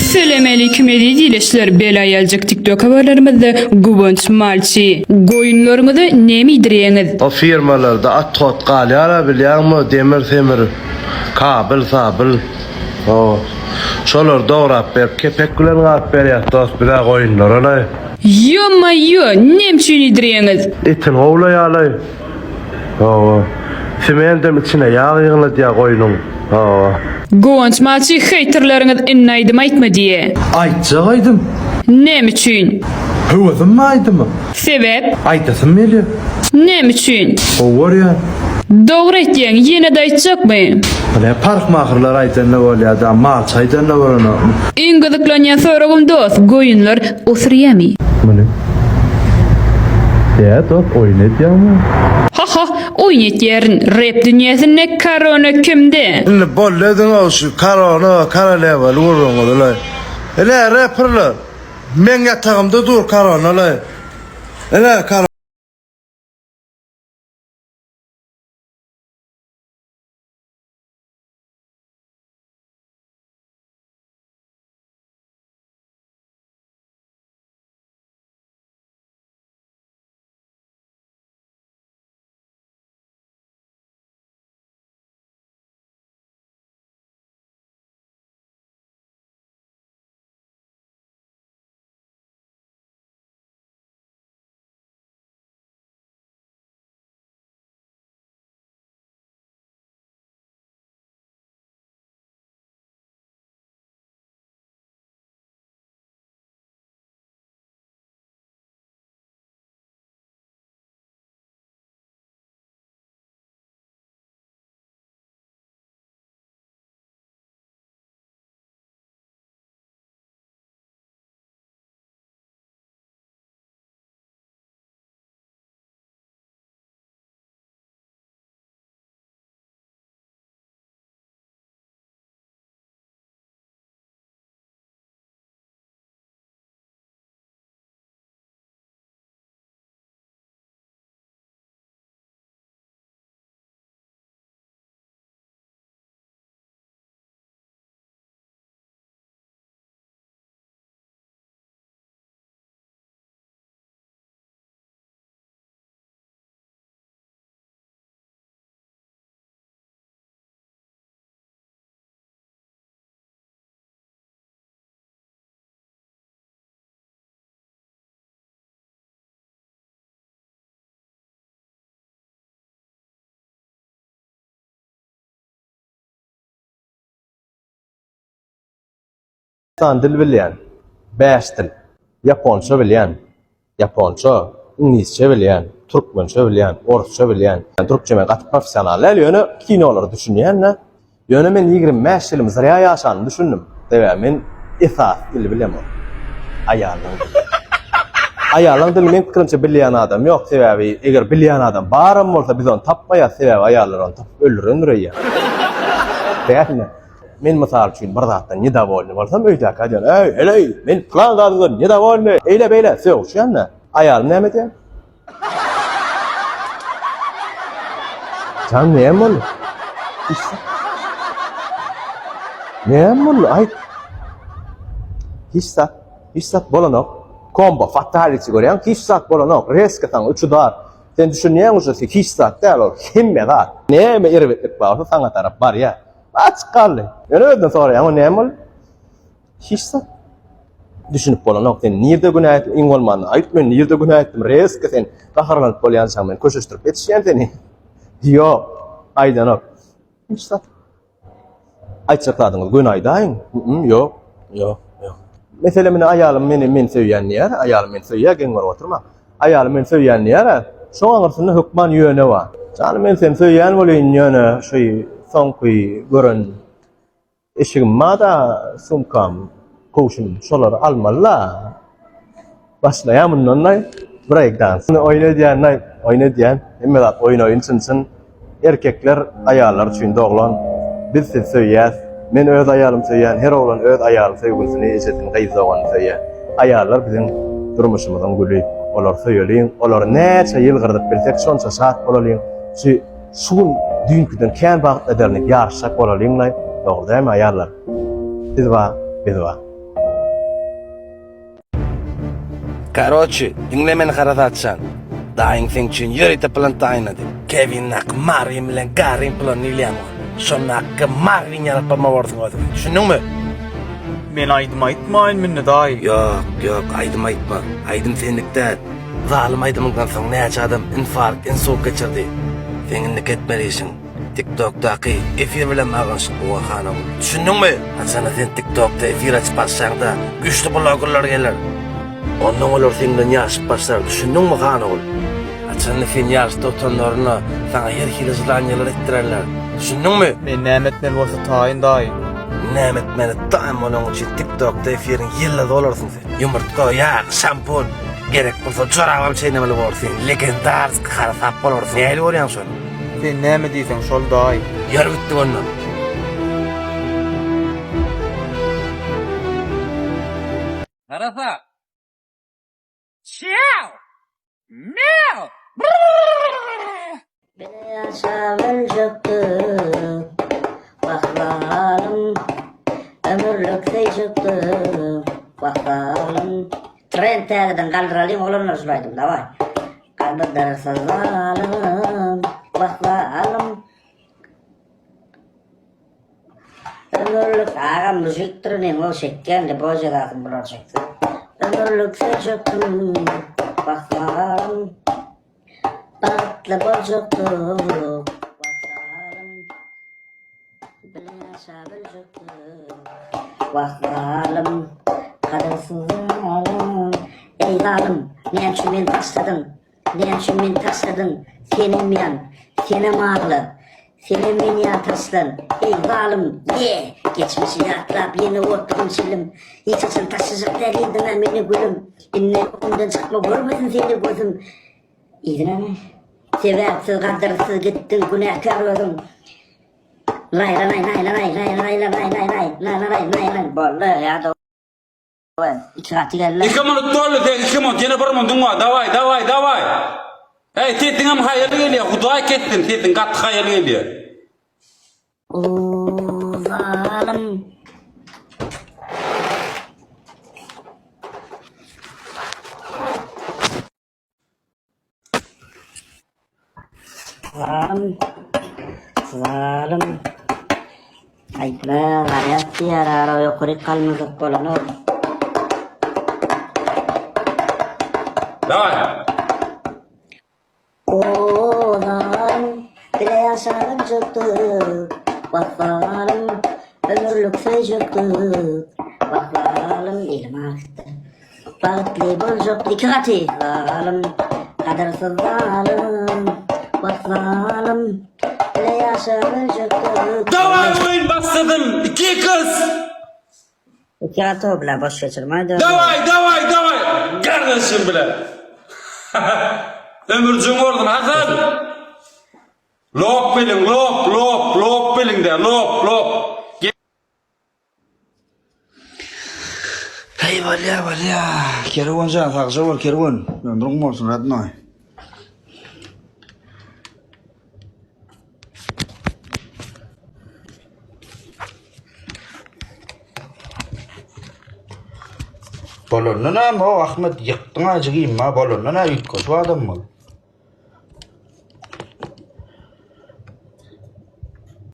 Selamünaleyküm edilişler belayalcık TikTok haberlerimizde Gubunç Malçi. Goyunlarımızı ne midiriyeniz? O firmalarda at tot qalyara bilýän mi demir temir kabel sabıl o şolar dograp berip kepek bilen gap berýär dost bir goýunlar olay Yoma yo nemçin idiriyeniz? etin owlaýalay o semendem içine ýağ ýygyla diýä goýunun o Gubunç Malçi haterlarınız innaýdym aýtma diye. Aýtjaýdym. Nemçin? Howazym aýdymy? Sebep? Aýtasym meli. Nemçin? Owar ýa. Dogry etdiň ýene de aýtjakmy? Hale park mahrlar aýtanda bolýar da mal çaýdanda bolany. Iň gyzyklanýan soragym dost, goýunlar osurýamy? Mene. Ya dost oýun etýärmi? Ha, oýun etýärin. Rap dünýäsinde korona kimde? Indi bolladın o şu kara level urun olay ele rapperler men ýatagymda dur korona olay ele kara Dil bilýän, 5 dil. Japonça bilýän, Japonça, inglizçe bilýän, türkmençe bilýän, orusça bilýän. Türkçe men gaty professional ýöne kinolary düşünýän. Ýöne men 25 ýyl Mısır'a ýaşany düşündim. Debe men esas dil bilýän. Aýalyň dili men pikirimçe bilýän adam ýok. Sebebi eger bilýän adam barym bolsa biz onu tapmaýar. Sebebi aýallar onu tapyp öldürendirýär. Däýärmi? Men mysal üçin bir zatdan nedowolny bolsam öýdäk adyan, "Ey, men plan gadydan nedowolny, eýle-beýle söwüşýän." Aýal näme diýär? Can näme bol? Näme bol? Aýt. Hissat bolanok. Kombo fataliçi görýän hissat bolanok. Reskatan uçudar. Sen düşünýän uçusy hissat däl ol. Himme bar. Näme irwetlik bar, saňa tarap bar ýa. Açqaly. Ýöne öýden soraýan o näme bol? Hissat. Düşünüp bolanok. Sen nirde günä aýtdym, iň bolmany. Aýt men nirde günä aýtdym. Reske sen gaharlanyp bolýansaň men köşeşdirip etişýän seni. Ýok. Aýdanok. Hissat. Aýtsakladyňyz günaýdaýyn. Ýok. Mesela men aýalym men söýýän ýer, aýalym men söýýär geňwer oturma. Aýalym men söýýän ýer, şoň agyrsyny hukman ýöne bar. Jany men sen söýýän bolýan ýöne şoý soňky görün eşigim mada sumkam koşum şolar almalla. Başlaýam ondan break dance. Oýna diýän, hemme zat oýun çyn erkekler aýallar üçin doglan. Biz söýýär. Men öz aýalym söýýän, her oglan öz aýaly söýgüsini eşitdim, gaýzawan söýýär. Aýallar biziň durmuşymyzyň güli. Olar söýelýän, olar näçe ýyl gyrdyp bilsek şonça saat bolalýan. Şu dünküden kän wagt ederlik ýarşak bolalýan. Dogry däme aýallar? Biz Короче, dinle meni qaratsan. Dayın sen için yürüyte plan tayinadı. Kevin nak Marin bilen Garin plan niliyam. Şonna hakkı Marin yarapama vardın oğlum. Düşündün mü? Men aydım aytmayın minne dayı. Yok, aydım aytma. Aydım senlikten. Zalim aydımından soň näçe adam infarkt, insult geçirdi. Seninlik etmelisin. TikTok'taki efir bilen mağansın bu hanım. Düşündün mü? Sana sen TikTok'ta efir açıp bassan da güçlü bloggerlar gelir. Ondan olur senden yazıp basar. Düşündün mü hanım? Sana sen yazıp otanlarına sana her hili zılanyalar ettirerler. Düşündün mü? Men nämetmel bolsa taýyn dayı. Nämet meni daim onun için TikTok'ta efirin yılda olursun sen. Yumurtka, yağ, şampun. Gerek bolsa çorabam çeýnemeli bolsun. Legendarsk karasap bolursun. Näli bolýan şol? Sen näme diýsen şol dayı. Ýar bitdi ondan. Karasa. Ciao. Meow. Beni yaşamın çöktü, bakalım, ömürlükte çöktü, bakalım. Tren terden kaldıralım, olanlar sulaydım, davay. Kaldırırsa zalim, bakalım. Ömürlük, ağam müziktir, ne o çekken de boğaza dağıtım bunlar çekti. Ömürlükte çöktü, bakalım. Tatlı bozuktu, bakalım, bilhassa bozuktu, bakalım, kadırsız zalim. Ey zalim, ne için beni tasladın, ne için beni tasladın, senin yan, senin ağlı, senin beni yataslan. Ey zalim, ye, geçmişi yatlap yeni oturun silim, yıçasın taşsızlık deriydim beni gülüm, inne okumdan çıkma görmedin seni gözüm. İdine mi? Sebepsiz, kadırsız gittin, günahkar oldun. Lay lay lay lay lay lay lay lay lay lay lay bolla ya da iki katı geldi. İki minut doğru de, 2 minut yine bir minut var. Davay. Hey, tetin hayırlı geliyor. Huday kettin, tetin katı hayırlı geliyor. Ooo zalim. Zalim. Aytlar, hayat yarar, yukarı kalmadık bolanır. Davay. Ooo zalim, bile yaşarım çöktü, bakalım, ömürlükse çöktü, bakalım, elim aktı. Bağıtlı bozuklu iki katı, zalim, kadırsız zalim, bakalım, bile yaşarım çöktü. Davay oyun bastırdım. 2 kız. İki katı bile boş geçirme. Davay. Kardeşim bile. Ömürcüğün ordun Hasan. Lop bilin, lop bilin de, lop. Hey valya. Kerwan sen saksa var kerwan. Yandrung bolsun ratnoy. Bolonuna mo Ahmet yıktın acıgıyım ma bolonuna yıtkos adam mı?